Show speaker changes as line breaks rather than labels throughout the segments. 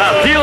Brasil!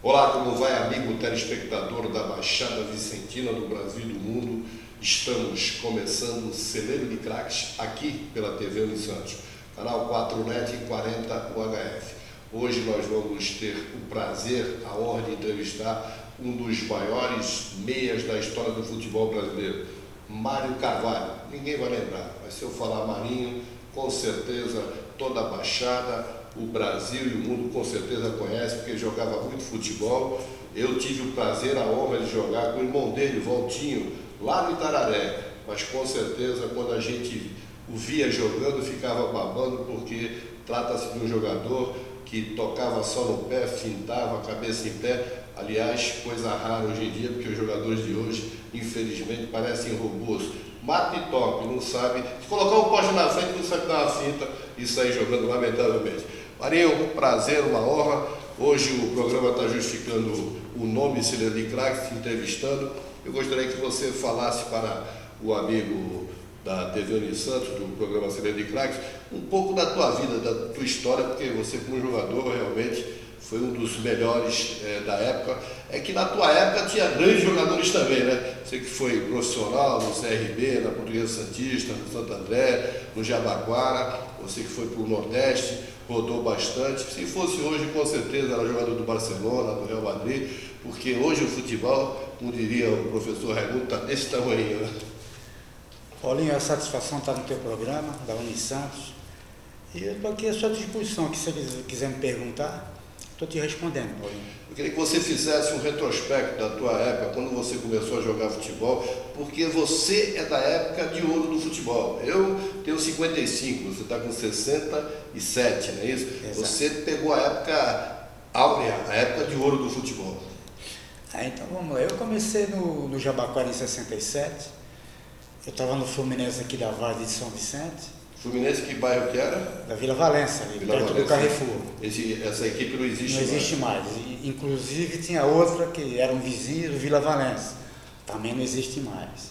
Olá, como vai, amigo telespectador da Baixada Vicentina do Brasil e do mundo? Estamos começando o Celeiro de Craques aqui pela TV Unisantos, canal 4net e 40 UHF. Hoje nós vamos ter o prazer, a honra de entrevistar um dos maiores meias da história do futebol brasileiro, Mário Carvalho. Ninguém vai lembrar, mas se eu falar Marinho, com certeza toda a Baixada, o Brasil e o mundo com certeza conhece, porque jogava muito futebol. Eu tive o prazer, a honra de jogar com o irmão dele, Valtinho, lá no Itararé, mas com certeza quando a gente o via jogando ficava babando, porque trata-se de um jogador que tocava só no pé, fintava, cabeça em pé. Aliás, coisa rara hoje em dia, porque os jogadores de hoje, infelizmente, parecem robôs. Mata e toque, não sabe. Se colocar um poste na frente, não sabe dar uma finta e sair jogando, lamentavelmente. Marinho, um prazer, uma honra. Hoje o programa está justificando o nome Celeiro de Craques, entrevistando. Eu gostaria que você falasse para o amigo da TV Unisantos, do programa Celeiro de Craques, um pouco da tua vida, da tua história, porque você como jogador realmente foi um dos melhores da época. É que na tua época tinha grandes jogadores também, né? Você que foi profissional no CRB, na Portuguesa Santista, no Santo André, no Jabaquara, você que foi para o Nordeste, rodou bastante. Se fosse hoje, com certeza era jogador do Barcelona, do Real Madrid, porque hoje o futebol, como diria o professor Raimundo, está desse tamanho, né?
Paulinho, é a satisfação estar no teu programa, da Unisantos. E eu estou aqui à sua disposição, que se você quiser me perguntar, estou te respondendo, Paulinho.
Eu queria que você fizesse um retrospecto da tua época, quando você começou a jogar futebol, porque você é da época de ouro do futebol. Eu tenho 55, você está com 67, não é isso?
Exato.
Você pegou a época áurea, a época de ouro do futebol.
Então vamos lá. Eu comecei no Jabaquara em 67. Eu estava no Fluminense aqui da Vaz de São Vicente.
Fluminense, que bairro que era?
Da Vila Valença, ali,
Vila
perto
Valença.
do Carrefour.
Essa equipe não existe
Não
mais.
existe mais. Inclusive tinha outra que era um vizinho do Vila Valença. Também não existe mais.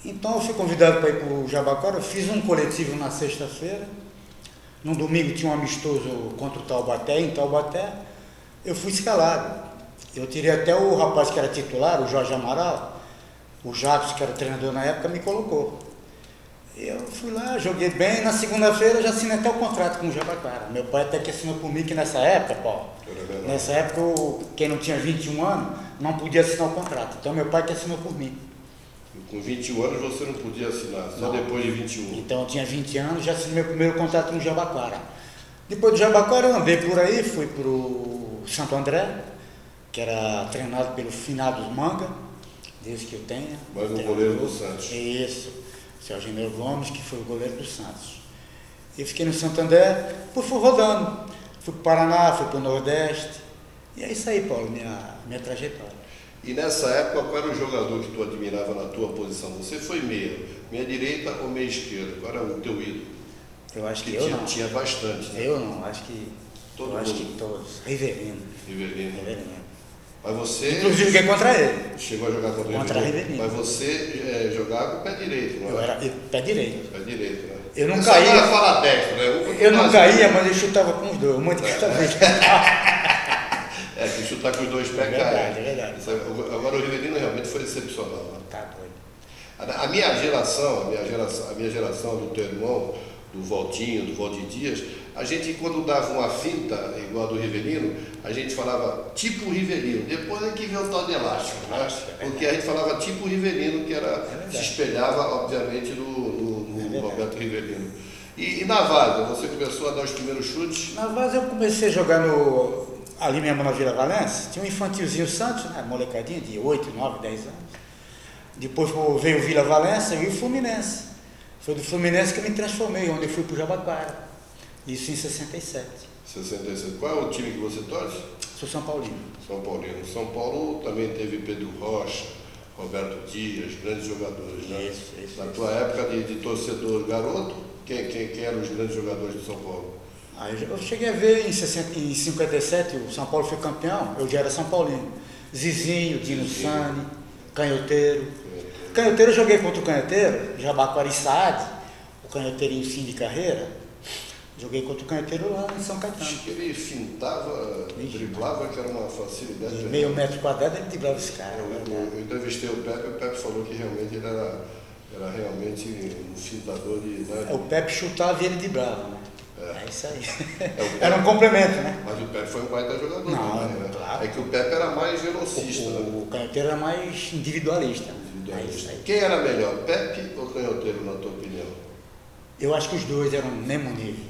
Então eu fui convidado para ir para o Jabaquara. Eu fiz um coletivo na sexta-feira. No domingo tinha um amistoso contra o Taubaté. Em Taubaté eu fui escalado. Eu tirei até o rapaz que era titular, o Jorge Amaral. O Jacques, que era o treinador na época, me colocou. Eu fui lá, joguei bem. Na segunda-feira eu já assinei até o contrato com o Jabaquara. Meu pai até que assinou por mim, que nessa época, Paulo, nessa época quem não tinha 21 anos não podia assinar o contrato. Então meu pai que assinou por mim.
Com 21 anos você não podia assinar, só depois de 21.
Então eu tinha 20 anos, já assinei meu primeiro contrato com o Jabaquara. Depois do Jabaquara eu andei por aí, fui para o Santo André, que era treinado pelo finado Manga, desde que eu tenha.
Mas o goleiro do Santos.
Isso. Seu Eugenio Gomes, que foi o goleiro do Santos. Eu fiquei no Santo André, fui rodando. Fui para o Paraná, fui para o Nordeste. E é isso aí, Paulo, minha trajetória.
E nessa época, qual era o jogador que tu admirava na tua posição? Você foi meia direita ou meia esquerda? Qual era o teu ídolo?
Eu acho que
Porque
eu não.
tinha bastante, né?
Eu não, acho que
Todo
todos. Riverino.
Riverino. Mas você...
Inclusive joguei contra ele.
Chegou a jogar contra
Riverino.
Mas você jogava com o pé direito, não é?
Eu era pé direito.
Pé direito, né?
Eu não
Essa
caía.
agora fala destro, né?
Eu não caía, mas eu chutava com os dois. Muito que chutava.
Se chutar com os dois pés,
É
cai.
verdade.
Agora o Riverino realmente foi excepcional, né?
Tá doido.
A minha geração do teu irmão, do Valtinho, do Valdir Dias, a gente quando dava uma finta igual a do Rivelino, a gente falava tipo Rivelino. Depois é que veio o tal de elástico, né? Porque a gente falava tipo Rivelino, que se espelhava, obviamente, no Roberto Rivelino. E na Vaza, você começou a dar os primeiros chutes?
Na Vaza eu comecei a jogar ali mesmo na Vila Valença. Tinha um infantilzinho Santos, né? Molecadinha de 8, 9, 10 anos. Depois veio o Vila Valença e o Fluminense. Foi do Fluminense que eu me transformei, onde eu fui para o Jabaquara. Isso em 67.
67. Qual é o time que você torce?
Sou São Paulino.
São Paulino. São Paulo também teve Pedro Rocha, Roberto Dias, grandes jogadores, né?
Isso.
Na tua época de torcedor garoto, quem eram os grandes jogadores de São Paulo?
Aí eu cheguei a ver em 57, o São Paulo foi campeão, eu já era São Paulino. Zizinho, Dino Sani, Canhoteiro. Canhoteiro eu joguei contra o Canhoteiro, Jabaquara e Saad, o Canhoteirinho fim de carreira. Joguei contra o Canhoteiro lá em São Caetano.
Acho que ele fintava, driblava, que era uma facilidade.
De meio metro quadrado ele driblava esse cara.
Eu entrevistei o Pepe falou que realmente ele era realmente um fintador de... Né?
O Pepe chutava e ele driblava, né? É isso aí. Era um
Pepe,
complemento, né?
mas o Pepe foi um baita jogador
Não,
também, né?
claro.
É que o Pepe era mais velocista.
O Canhoteiro era mais individualista. É isso aí.
Quem era melhor, Pepe ou Canhoteiro, na tua opinião?
Eu acho que os dois eram no mesmo nível.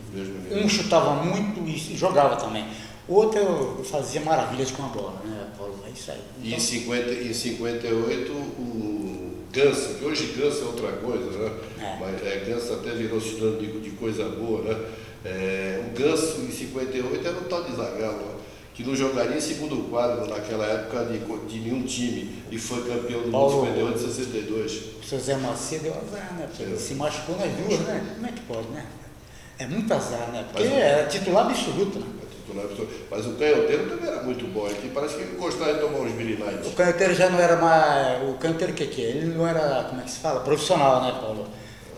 Um chutava muito e jogava também. O outro fazia maravilhas com a bola, né, Paulo? É isso aí.
Então, em 58, o Ganso, que hoje Ganso é outra coisa, né? Mas Ganso até virou sinônimo de coisa boa, né? O Ganso, em 58, era o tal de Zagallo, né? Que não jogaria em segundo quadro naquela época de nenhum time e foi campeão do mundo 58 e 62.
O seu Zé Macia deu azar, né? Porque ele se machucou nas duas, né? Como é que pode, né? É muito azar, né? Porque é titular absoluto, né?
Mas o Canhoteiro também era muito bom aqui, parece que ele gostava de tomar uns birinais.
O Canhoteiro já não era mais. O Canhoteiro que é? Ele não era, como é que se fala? Profissional, né, Paulo?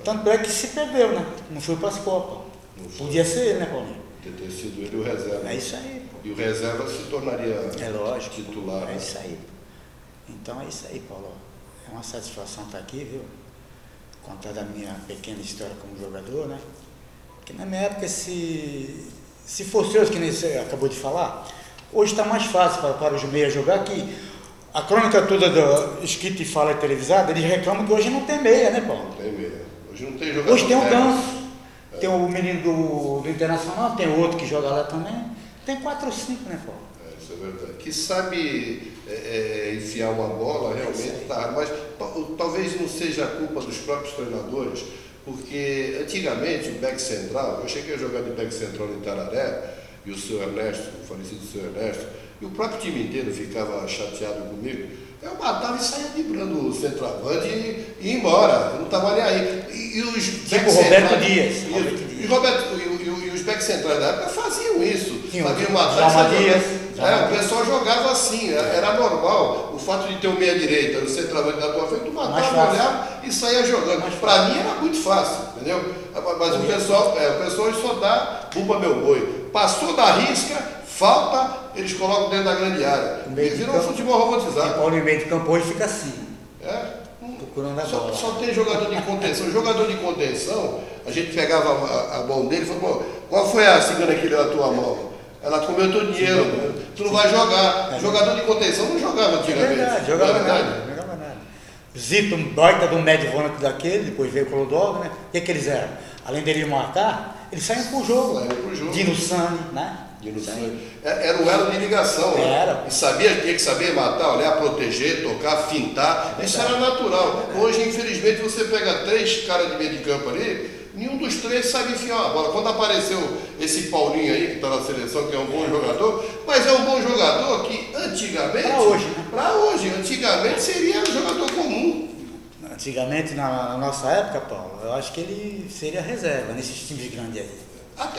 Tanto é que se perdeu, né? Não foi para as Copas. Podia ser ele, né, Paulinho?
Podia ter sido ele o reserva.
É isso aí, pô.
E o reserva se tornaria
lógico,
titular.
É isso aí. Então é isso aí, Paulo. É uma satisfação estar aqui, viu? Contar da minha pequena história como jogador, né? Porque na minha época, se fosse hoje, que nem você acabou de falar, hoje está mais fácil para os meias jogar, que a crônica toda da escrita e fala televisada, eles reclamam que hoje não tem meia, né, Paulo?
Não tem meia. Hoje não tem jogador.
Hoje tem o Ganso, tem o menino do Internacional, tem outro que joga lá também. Tem 4 ou 5, né, Paulo?
Isso é verdade. Que sabe enfiar uma bola, realmente tá. Mas talvez não seja a culpa dos próprios treinadores, porque antigamente o back central, eu cheguei a jogar de back central em Itararé, e o seu Ernesto, o falecido seu Ernesto, e o próprio time inteiro ficava chateado comigo. Eu matava e saía driblando o centroavante e ia embora, eu não estava nem aí. E os
tipo Roberto Dias.
E os back centrais da época faziam isso. Sabiam
matar.
O pessoal jogava assim, era normal. O fato de ter o meia-direita no centroavante da tua frente, tu matava, olhava e saía jogando. Para mim era muito fácil, entendeu? Mas o pessoal só dá buba meu boi. Passou da risca, falta, eles colocam dentro da grande área. Virou um futebol robotizado.
E Paulo em meio de campo hoje fica assim. Procurando a bola.
Só tem jogador de contenção. O jogador de contenção, a gente pegava a mão dele e falou, qual foi a cigana que deu a tua mão? Ela comeu teu dinheiro, tu não vai jogar. Jogador de contenção não jogava antigamente.
É verdade, jogava nada. Zito, um baita de um médio volante daquele, depois veio o Clodovil, né? O que eles eram? Além dele marcar, eles saíam pro jogo. Dino Sani, né?
Era um elo de ligação,
né?
E tinha que saber matar, olhar, proteger, tocar, fintar. Isso era natural. Hoje, infelizmente, você pega 3 caras de meio de campo ali, nenhum dos 3 sabe enfiar uma bola. Quando apareceu esse Paulinho aí, que está na seleção, que é um bom jogador, mas é um bom jogador que antigamente... Para hoje, antigamente seria um jogador comum.
Antigamente, na nossa época, Paulo, eu acho que ele seria reserva nesses times grandes aí.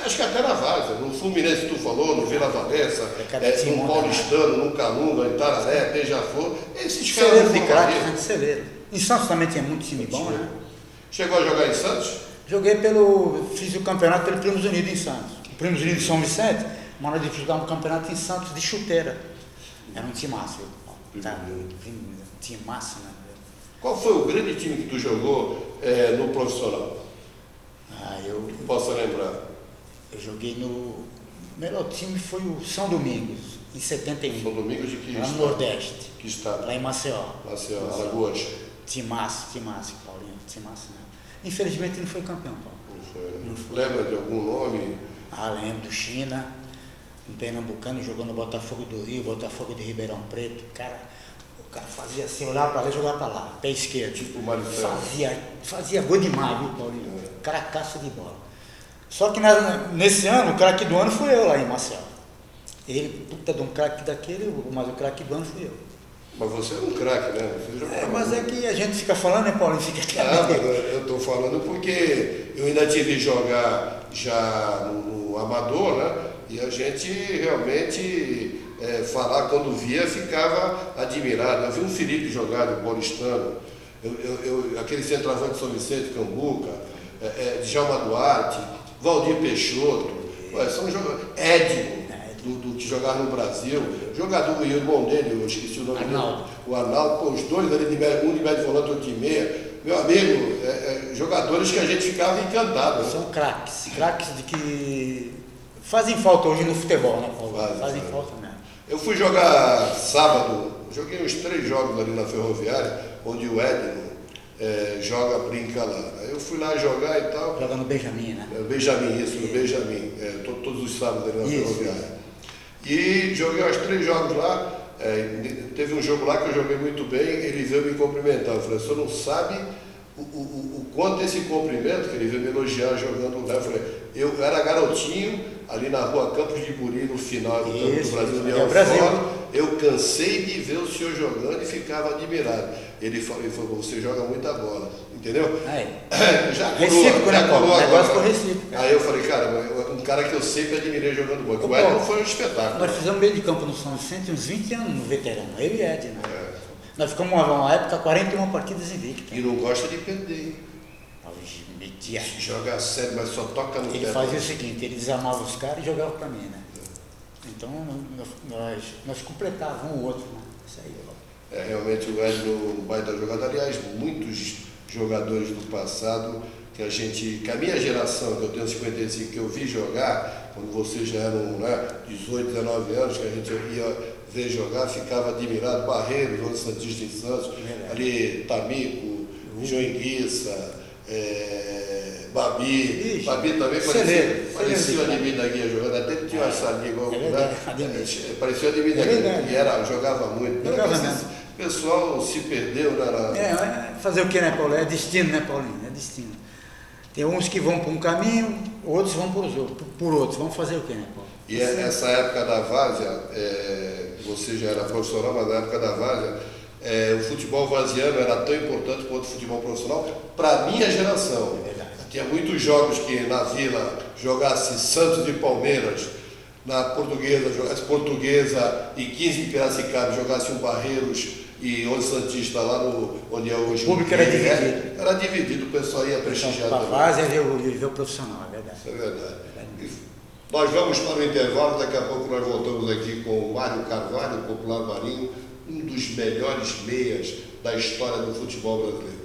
Acho que até na Várzea, no Fluminense tu falou, no Vila Valença, no Paulistano, no Calunga, em Itararé, Beija-Flor, esses caras...
Celeiro de craque, né? Celeiro. Em Santos também tinha muito time bom, né?
Chegou a jogar em Santos?
Fiz o campeonato pelo Primos Unidos em Santos. O Primos Unidos de São Vicente, mas nós disputávamos um campeonato em Santos de chuteira. Era um timaço. Timaço, né?
Qual foi o grande time que tu jogou no profissional? Posso lembrar?
Eu joguei no... O melhor time foi o São Domingos, em 71.
São Domingos de que
lá no Nordeste.
Que estado?
Lá em Maceió.
Maceió, Alagoas.
Timaço, Paulinho. Timaço, né? Infelizmente não foi campeão, Paulo.
Não foi. Lembra de algum nome?
Lembro do China, um pernambucano jogando no Botafogo do Rio, Botafogo de Ribeirão Preto. O cara fazia assim, olhava para lá e jogava para lá, pé esquerdo.
Tipo o Maricel.
Fazia gol demais, viu, Paulinho? Caracaça de bola. Só que nesse ano, o craque do ano fui eu lá em Maceió. Ele, puta de um craque daquele, mas o craque do ano fui eu.
Mas você é um craque, né?
Mas é que a gente fica falando, né, Paulo?
Eu estou falando porque eu ainda tive que jogar já no amador, E a gente realmente, falar quando via, ficava admirado. Eu vi um Felipe jogar do Paulistano, aquele centroavante de São Vicente, Cambuca, Djalma Duarte, Valdir Peixoto, são jogadores, Edmo, que jogava no Brasil, jogador, e o irmão dele, eu esqueci o nome dele, o Arnaldo, os dois ali, um de médio volante, outro de meia. Meu amigo, jogadores que a gente ficava encantado.
São craques de que fazem falta hoje no futebol, né, Paulo? Fazem falta mesmo.
Eu fui jogar sábado, joguei uns 3 jogos ali na Ferroviária, onde o Edno joga, brinca lá. Aí eu fui lá jogar e tal.
Joga no Benjamin, né?
Benjamin, isso, no Benjamin. Todos os sábados ali na Ferroviária. E joguei uns 3 jogos lá. Teve um jogo lá que eu joguei muito bem, ele veio me cumprimentar. Eu falei, o senhor não sabe o quanto esse cumprimento, que ele veio me elogiar jogando lá. Eu falei, eu era garotinho, ali na rua Campos de Buri, no final do Brasil União. Eu cansei de ver o senhor jogando e ficava admirado. Ele falou, você joga muita bola, entendeu? Já
recíproco, né, Paulo? Negócio com recíproco.
Aí eu falei, cara, um cara que eu sempre admirei jogando bola. O Edno foi um espetáculo.
Nós fizemos meio de campo no São Vicente uns 20 anos no veterano, eu e Ed, né? Nós ficamos uma época 41 partidas invictas.
E não gosta de perder, hein?
Metia.
Joga sério, mas só toca no pé.
Ele fazia o seguinte, ele desarmava os caras e jogava pra mim, né? Então nós completávamos um outro, né? Isso aí,
realmente o Edno, um baita jogador. Aliás, muitos jogadores do passado que a minha geração, que eu tenho 55, que eu vi jogar, quando vocês já eram 18, 19 anos, que a gente ia ver jogar, ficava admirado. Barreiros, outro Santista em Santos, ali Tamico, Joinguiça, Babi também parecia o Ademir da Guia jogando, até que tinha uma salinha igual, parecia o Ademir da Guia, jogava muito. O pessoal se perdeu,
fazer o que, né, Paulo? É destino, né, Paulinho? É destino. Tem uns que vão por um caminho, outros vão por outros. Vamos fazer o que, né, Paulo?
E essa época da várzea, você já era profissional, mas na época da várzea, o futebol varziano era tão importante quanto o futebol profissional para a minha geração. Tinha muitos jogos que na Vila jogasse Santos e Palmeiras, na Portuguesa jogasse Portuguesa e 15 de Piracicaba jogasse um Barreiros e 11 Santista lá onde é hoje.
O público era dividido.
Era dividido, o pessoal ia prestigiar.
Para a várzea ver o profissional, é verdade.
Isso é verdade. Nós vamos para o intervalo, daqui a pouco nós voltamos aqui com o Mário Carvalho, o popular Marinho, um dos melhores meias da história do futebol brasileiro.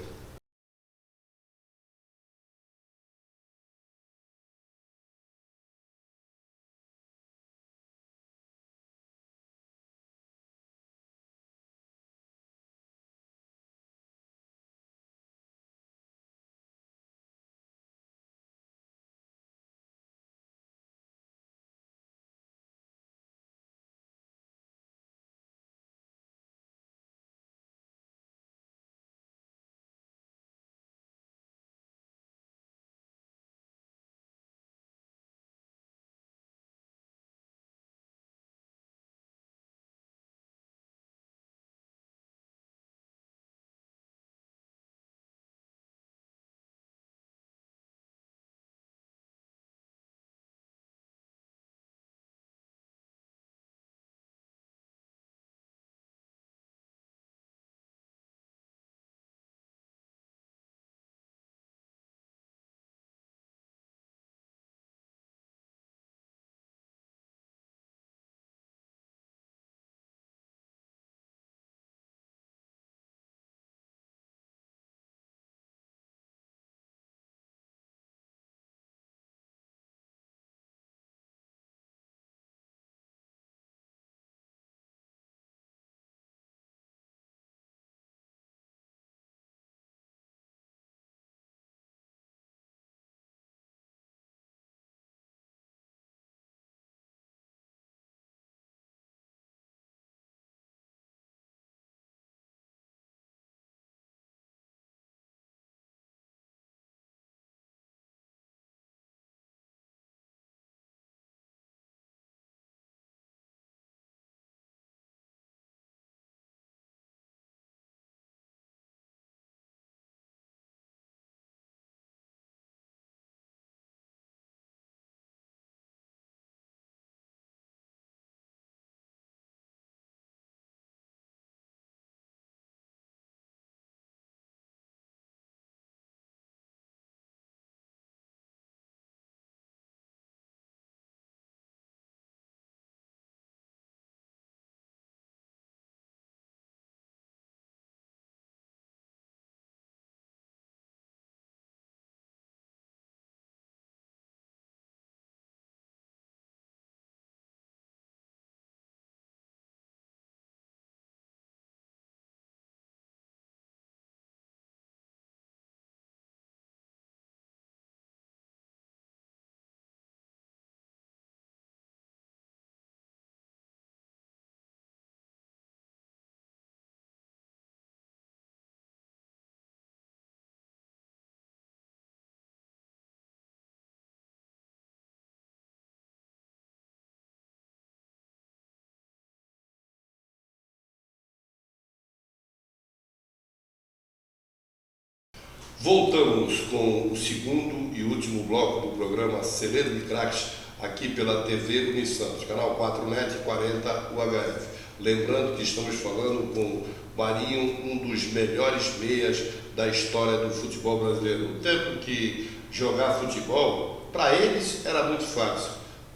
Voltamos com o segundo e último bloco do programa Celeiro de Craques, aqui pela TV Unisantos, canal 4net 40 UHF. Lembrando que estamos falando com Marinho, um dos melhores meias da história do futebol brasileiro. No tempo que jogar futebol, para eles era muito fácil.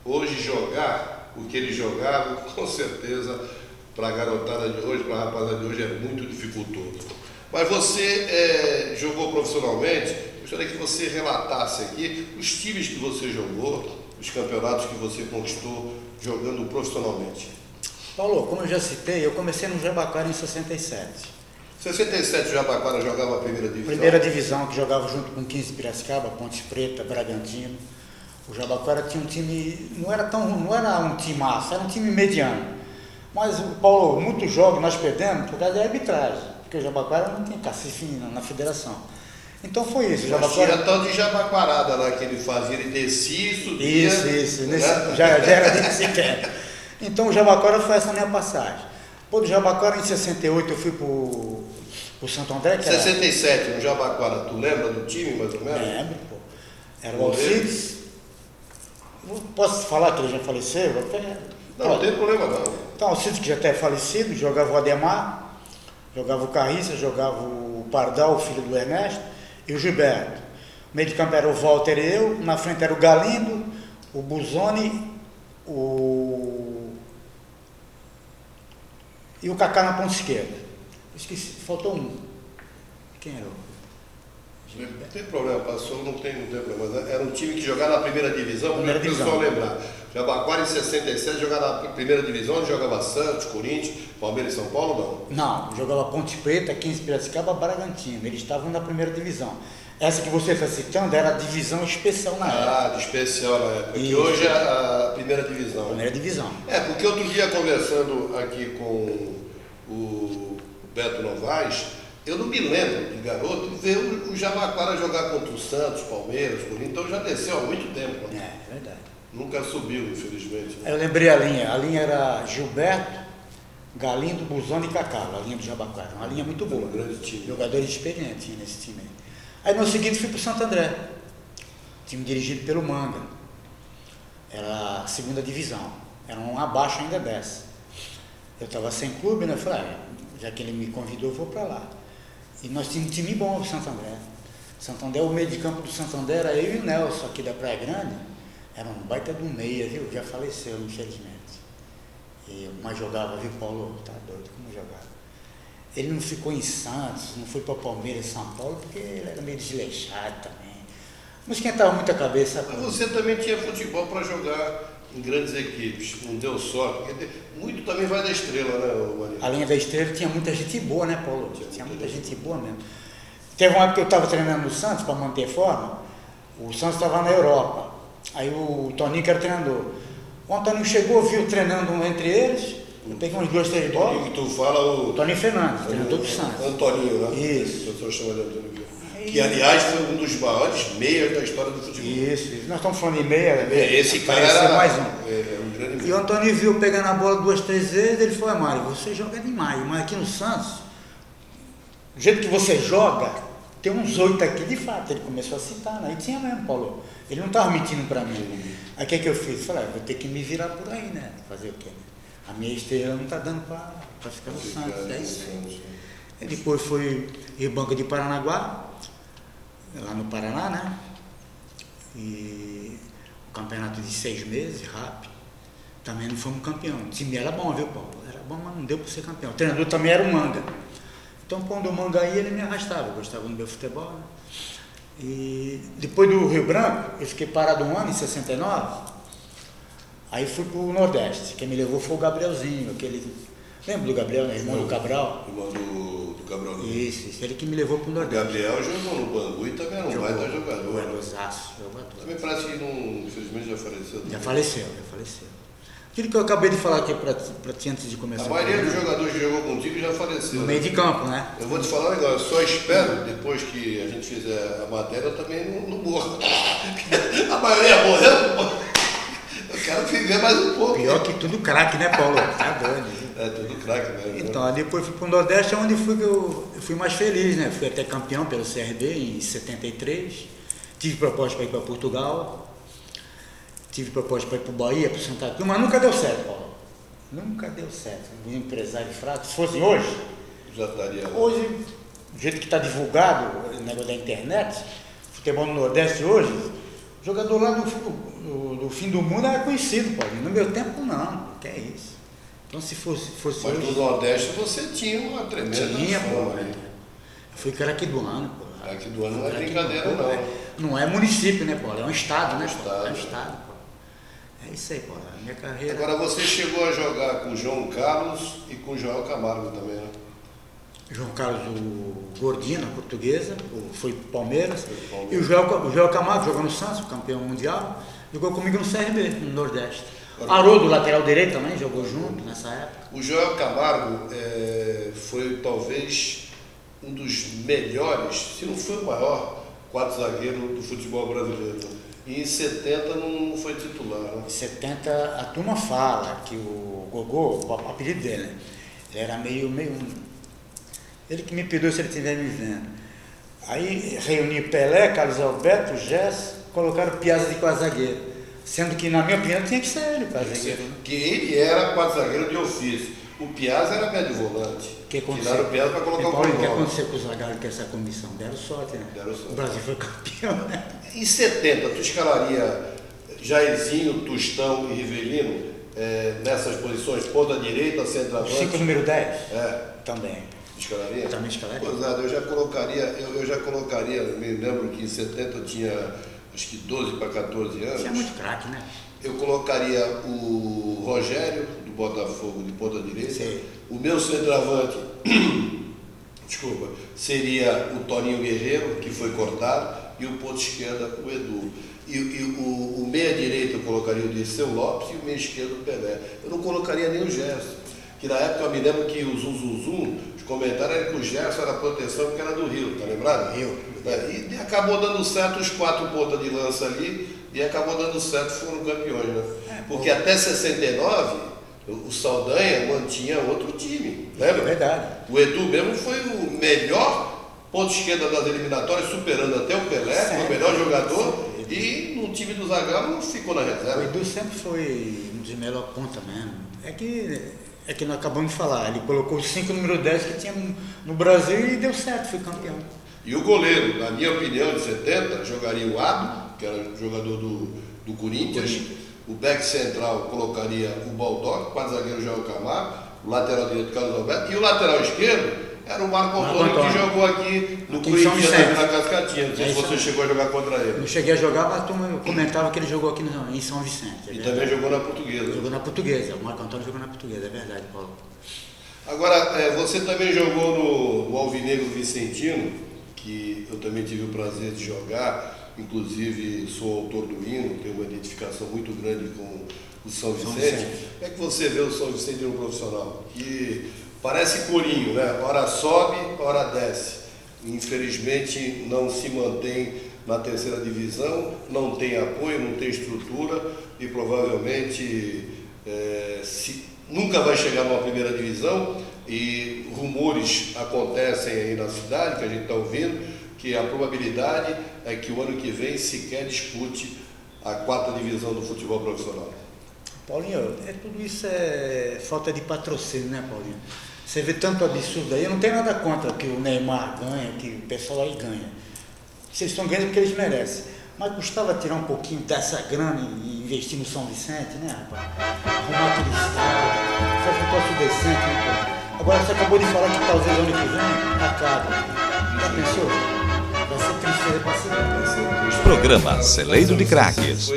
Hoje jogar o que eles jogavam, com certeza, para a garotada de hoje, para a rapaziada de hoje, é muito dificultoso. Mas você jogou profissionalmente, gostaria que você relatasse aqui os times que você jogou, os campeonatos que você conquistou jogando profissionalmente.
Paulo, como eu já citei, eu comecei no Jabaquara em 67.
67 o Jabaquara jogava a primeira divisão?
Primeira divisão, que jogava junto com 15 Piracicaba, Ponte Preta, Bragantino. O Jabaquara tinha um time, não era um time massa, era um time mediano. Mas, Paulo, muitos jogos nós perdemos por causa da arbitragem, porque o Jabaquara não tinha cacife na federação. Então foi isso.
Mas tinha tal de Jabaquarada lá que ele fazia, ele descia e subia.
Isso, já era desse sequer. Então o Jabaquara foi essa minha passagem. Pô, do Jabaquara em 68 eu fui pro Santo André. Que
67, no Jabaquara, tu lembra do time mais ou menos?
Lembro, pô. Era o Alcides. Posso falar que ele já faleceu?
Não tem problema não.
Então o Alcides, que já até é falecido, jogava o Ademar, jogava o Carriça, jogava o Pardal, o filho do Ernesto, e o Gilberto. O meio de campo era o Walter e eu, na frente era o Galindo, o Buzoni, e o Kaká na ponta esquerda. Esqueci, faltou um. Quem era?
Não tem problema, passou, não tem problema. Era um time que jogava na primeira divisão, para o pessoal lembrar. Jabaquara em 67 jogava na primeira divisão, jogava Santos, Corinthians, Palmeiras e São Paulo, não?
Não, jogava Ponte Preta, 15 Piracicaba, Bragantino. Eles estavam na primeira divisão. Essa que você está citando era a divisão especial na época.
Ah, de especial na época. E hoje é a primeira divisão.
Primeira divisão.
Porque outro dia conversando aqui com o Beto Novaes, eu não me lembro de garoto ver o Jabaquara jogar contra o Santos, Palmeiras, Corinthians, então já desceu há muito tempo. Né?
É verdade.
Nunca subiu, infelizmente. Né?
Eu lembrei a linha. A linha era Gilberto, Galindo, Buzoni e Kaká, a linha do Jabaquara. Uma linha muito boa.
Um grande time.
Jogadores experientes nesse time aí. Aí no seguinte fui para o Santo André, time dirigido pelo Manga. Era a segunda divisão, era um abaixo ainda dessa. Eu estava sem clube, né? Eu falei, já que ele me convidou, eu vou para lá. E nós tínhamos um time bom, o Santo André. Santo André, o meio de campo do Santo André era eu e o Nelson, aqui da Praia Grande. Era um baita do meia, viu? Já faleceu, infelizmente. Mas jogava, viu, Paulo? Tá doido, como jogava. Ele não ficou em Santos, não foi para Palmeiras e São Paulo, porque ele era meio desleixado também. Não esquentava muita cabeça.
Mas você também tinha futebol para jogar em grandes equipes, não deu sorte. Muito também vai da estrela, né, Marinho?
Além da estrela, tinha muita gente boa, né, Paulo? Tinha muita gente boa mesmo. Teve uma época que eu estava treinando no Santos para manter forma, o Santos estava na Europa. Aí o Toninho, que era treinador. O Antônio chegou, viu treinando entre eles. Eu peguei uns 2, 3 bolas.
Que tu fala o...
Toninho Fernandes, treinador do Santos.
Antoninho, né?
Isso.
O pessoal chama de Antônio. Que, aliás, foi um dos maiores meias da história do futebol.
Isso. Nós estamos falando de meia.
Esse cara era
mais um.
Um grande meia.
E o Antônio viu pegando a bola 2, 3 vezes, ele falou, Mário, você joga demais, mas aqui no Santos, do jeito que você joga, tem uns 8 aqui de fato. Ele começou a citar, né? E tinha mesmo, Paulo. Ele não estava mentindo para mim. Aí o que eu fiz? Falei, vou ter que me virar por aí, né? Fazer o quê? A minha estrela não está dando para ficar no Santos. É isso aí. E depois foi Rio Branco de Paranaguá, lá no Paraná, né? E o campeonato de 6 meses, rápido. Também não fomos campeão. O time era bom, viu, Paulo? Era bom, mas não deu para ser campeão. O treinador também era o Manga. Então, quando o Manga ia, ele me arrastava. Eu gostava do meu futebol, né? E depois do Rio Branco, eu fiquei parado um ano, em 69. Aí fui para o Nordeste. Quem me levou foi o Gabrielzinho, aquele... Lembra do Gabriel, né? Irmão do Cabral?
Irmão do Cabral.
Isso. Ele que me levou para o Nordeste.
O Gabriel jogou no Bangu e também era um baita jogador.
Jogador.
Também parece que, não, infelizmente, já faleceu.
Já faleceu. Aquilo que eu acabei de falar aqui para ti antes de começar.
A maioria dos jogadores que jogou contigo já faleceu.
No meio de campo, né?
Eu vou te falar um negócio, só espero, depois que a gente fizer a matéria, eu também não morro. A maioria morreu, quero viver mais um pouco.
Pior que tudo craque, né, Paulo? Tá doido.
É, tudo craque mesmo.
Então, aí depois fui para o Nordeste, onde eu fui mais feliz, né? Fui até campeão pelo CRB em 73. Tive proposta para ir para Portugal. Tive proposta para ir para o Bahia, para o Santa Cruz, mas nunca deu certo, Paulo. Nunca deu certo. Um empresário fraco. Se fosse hoje,
Já estaria lá.
hoje, do jeito que está divulgado o negócio da internet, futebol no Nordeste hoje, o jogador lá do fim do mundo era conhecido, Paulinho. No meu tempo, não. Que é isso. Então, se fosse
Mas
hoje...
no Nordeste você tinha uma tremenda
Tinha,
fama,
pô.
né?
Eu fui craque do ano, pô.
Craque do ano não é
Craque
brincadeira,
do ano,
não.
Não é município, né, Paulo? É um estado, né,
estado.
Paulo? É um estado, pô. É isso aí, Paulo. A minha carreira...
Agora você chegou a jogar com o João Carlos e com o Joel Camargo também, né?
João Carlos, o Gordinho, na Portuguesa, foi pro Palmeiras.
Palmeiras.
E o Joel Camargo jogou no Santos, campeão mundial, jogou comigo no CRB, no Nordeste. Haroldo, lateral direito também, jogou junto nessa época.
O Joel Camargo foi talvez um dos melhores, se não foi o maior, quatro zagueiro do futebol brasileiro. E em 70 não foi titular, né?
Em 70, a turma fala que o Gogô, o apelido dele, né? Ele era meio... Ele que me perdoe se ele estiver me vendo. Aí reuni Pelé, Carlos Alberto, Gerson, colocaram Piazza de quatro zagueiro. Sendo que, na minha opinião, tinha que ser ele, quatro zagueiro. Né?
Que ele era quatro zagueiro de ofício. O Piazza era médio volante. Tiraram o Piazza para colocar o
Paulo, o que
Gogô.
aconteceu com os zagueiros com essa comissão? Deram sorte, né?
Deram sorte.
O Brasil foi campeão, né?
Em 70, tu escalaria Jairzinho, Tostão e Rivelino nessas posições, ponta direita, centroavante?
5 número 10?
É.
Também.
Escalaria?
Eu também escalaria.
Pois é, eu já colocaria, me lembro que em 70 eu tinha acho que 12 para 14 anos.
Você é muito craque, né?
Eu colocaria o Rogério, do Botafogo, de ponta direita.
Sim.
O meu centroavante, desculpa, seria o Toninho Guerreiro, que foi cortado, e o ponto esquerda, o Edu. E o meia direita eu colocaria o Dirceu Lopes e o meia esquerda o Pelé. Eu não colocaria nem o Gerson, que na época eu me lembro que o Zum, os comentários eram que o Gerson era proteção porque era do Rio, tá lembrado?
Rio.
E acabou dando certo os 4 pontas de lança ali, e acabou dando certo, foram campeões, né? Porque até 69, o Saldanha mantinha outro time, lembra?
É verdade.
O Edu mesmo foi o melhor ponto esquerda das eliminatórias, superando até o Pelé, foi o melhor jogador, e no time do Zagallo não ficou na reserva.
O Edu sempre foi um dos melhores ponta mesmo. É que nós acabamos de falar, ele colocou os 5 número 10 que tinha no Brasil e deu certo, foi campeão.
E o goleiro, na minha opinião, de 70, jogaria o Ado, que era jogador do Corinthians. O back central colocaria o Baldock, quatro zagueiro João Camargo, o lateral direito Carlos Alberto, e o lateral esquerdo era o Marco Antônio, que jogou aqui no Corinthians, na Cascatinha. Não sei se você chegou a jogar contra ele.
Não cheguei a jogar, mas a turma comentava que ele jogou aqui em São Vicente.
E também jogou na Portuguesa.
Jogou na Portuguesa, o Marco Antônio jogou na Portuguesa, é verdade, Paulo.
Agora, você também jogou no Alvinegro Vicentino, que eu também tive o prazer de jogar, inclusive sou autor do hino, tenho uma identificação muito grande com o São Vicente. Como é que você vê o São Vicente no profissional? Que parece corinho, né? Ora sobe, ora desce. Infelizmente não se mantém na terceira divisão, não tem apoio, não tem estrutura e provavelmente nunca vai chegar numa primeira divisão, e rumores acontecem aí na cidade, que a gente está ouvindo, que a probabilidade é que o ano que vem sequer dispute a 4ª divisão do futebol profissional.
Paulinho, tudo isso é falta de patrocínio, né, Paulinho? Você vê tanto absurdo aí, eu não tenho nada contra que o Neymar ganha, que o pessoal aí ganha. Vocês estão ganhando porque eles merecem. Mas custava tirar um pouquinho dessa grana e investir no São Vicente, né, rapaz? Arrumar aquele estado, fazer um troço decente, né, Paulinho? Agora você acabou de falar que talvez ano que vem acabe. Já pensou? Vai ser tristeza pra ser.
Programa Celeiro de Craques.